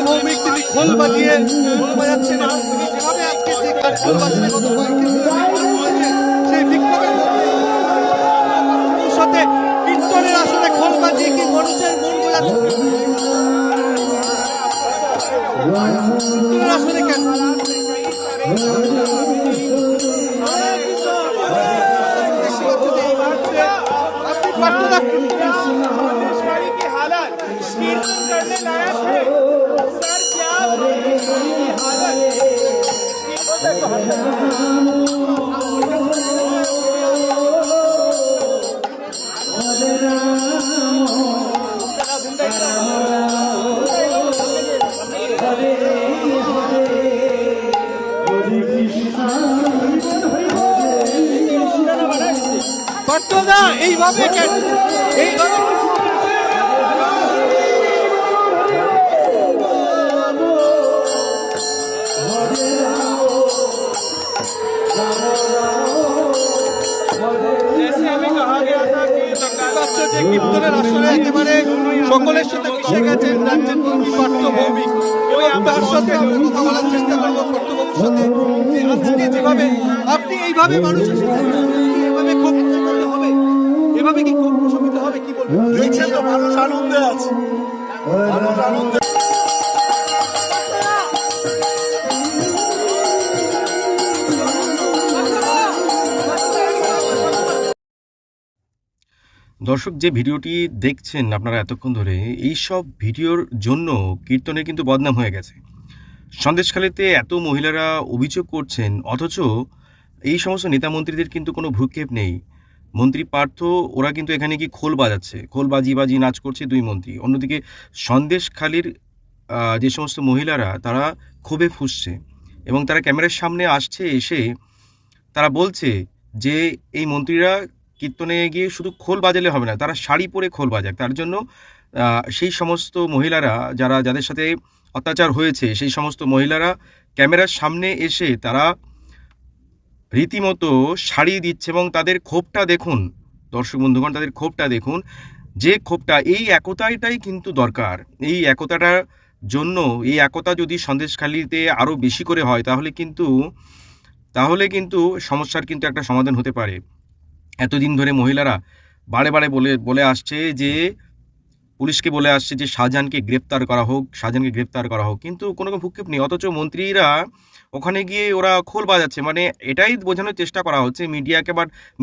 ভৌমিক তিনি খোল বাজিয়ে খোল বাজাচ্ছেন এবং তিনি যেভাবে আজকে যে খোল বাজানে গত কয়েকদিন সেই বিক্ষোভের ভবিষ্যতে কীর্তনের আসলে খোল বাজিয়ে কি মানুষের মন বোঝাচ্ছে কীর্তনের আসলে কেন এইভাবে এইভাবে কীর্তনের আসলে একেবারে সকলের সাথে মিশে গেছেন রাজ্যের মন্ত্রী পার্থ ভৌমিক এবং তার সাথে আমরা কথা বলার চেষ্টা করবো কর্তব্যের সাথে আজকে যেভাবে আপনি এইভাবে মানুষের সাথে এভাবে ক্ষোভ করতে হবে এভাবে কি ক্ষোভ প্রশমিত হবে কি বলবেন দেখছেন তো মানুষ আনন্দে আছে মানুষ আনন্দে দর্শক যে ভিডিওটি দেখছেন আপনারা এতক্ষণ ধরে এই সব ভিডিওর জন্য কীর্তনের কিন্তু বদনাম হয়ে গেছে। সন্দেশখালীতে এত মহিলারা অভিযোগ করছেন অথচ এই সমস্ত নেতা মন্ত্রীদের কিন্তু কোনো ভ্রুক্ষেপ নেই। মন্ত্রী পার্থ ওরা কিন্তু এখানে কি খোল বাজাচ্ছে, খোল বাজি নাচ করছে দুই মন্ত্রী। অন্যদিকে সন্দেশখালীর যে সমস্ত মহিলারা তারা ক্ষোভে ফুঁসছে এবং তারা ক্যামেরার সামনে আসছে, এসে তারা বলছে যে এই মন্ত্রীরা কীর্তনে গিয়ে শুধু খোল বাজালে হবে না, তারা শাড়ি পরে খোল বাজাক। তার জন্য সেই সমস্ত মহিলারা যাদের সাথে অত্যাচার হয়েছে সেই সমস্ত মহিলারা ক্যামেরার সামনে এসে তারা রীতিমতো শাড়ি দিচ্ছে এবং তাদের ক্ষোভটা দেখুন দর্শক বন্ধুগণ, তাদের ক্ষোভটা দেখুন, যে ক্ষোভটা এই একতাটাই কিন্তু দরকার। এই একতাটার জন্য এই একতা যদি সন্দেশখালীতে আরও বেশি করে হয় তাহলে কিন্তু সমস্যার কিন্তু একটা সমাধান হতে পারে। এতদিন ধরে মহিলারা বারে বারে বলে আসছে যে পুলিশকে বলে আসছে যে শাহজাহানকে গ্রেপ্তার করা হোক, কিন্তু কোনো ভূক্ষেপ নেই। অথচ মন্ত্রীরা ওখানে গিয়ে ওরা খোল বাজাচ্ছে, মানে এটাই বোঝানোর চেষ্টা করা হচ্ছে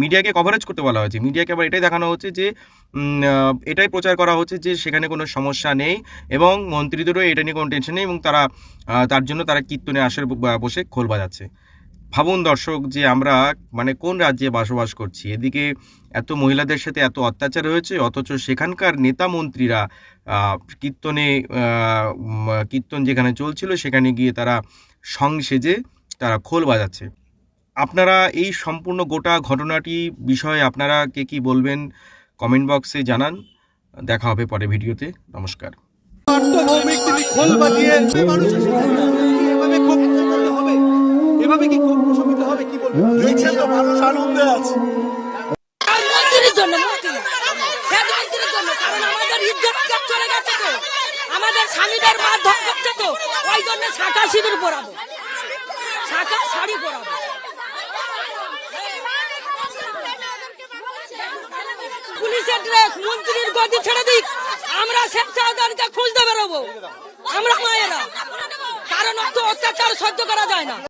মিডিয়াকে কভারেজ করতে বলা হয়েছে। মিডিয়াকে আবার এটাই দেখানো হচ্ছে যে এটাই প্রচার করা হচ্ছে যে সেখানে কোনো সমস্যা নেই এবং মন্ত্রীদেরও এটা নিয়ে কোনো টেনশন নেই এবং তার জন্য তারা কীর্তনে আসরে বসে খোল বাজাচ্ছে। ভাবুন দর্শক যে আমরা মানে কোন রাজ্যে বসবাস করছি। এদিকে এত মহিলাদের সাথে এত অত্যাচার হয়েছে অথচ সেখানকার নেতা মন্ত্রীরা কীর্তন যেখানে চলছিল সেখানে গিয়ে তারা সং সেজে তারা খোল বাজাচ্ছে। আপনারা এই সম্পূর্ণ গোটা ঘটনাটি বিষয়ে আপনারা কে কি বলবেন কমেন্ট বক্সে জানান। দেখা হবে পরে ভিডিওতে। নমস্কার। খোল বাজিয়ে মানুষের সাথে এভাবে ক্ষোভ করতে হবে এভাবে কি ক্ষোভ প্রশমিত হবে কি বলবেন দেখছেন তো মানুষ আনন্দে আছে মন্ত্রীর জন্য কারণ আমাদের ইজ্জত চলে গেছে তো, আমাদের স্বামীদের মারধর করছে তো, ওই জন্য শাখা সিঁদুর পরাবো, শাখা শাড়ি পরাবো। পুলিশের ড্রেস মন্ত্রীর গদি ছেড়ে দিক, আমরা শেখ শাহজাহানকে খুঁজতে বেরোবো আমরা মায়েরা, কারণ অত অত্যাচার সহ্য করা যায় না।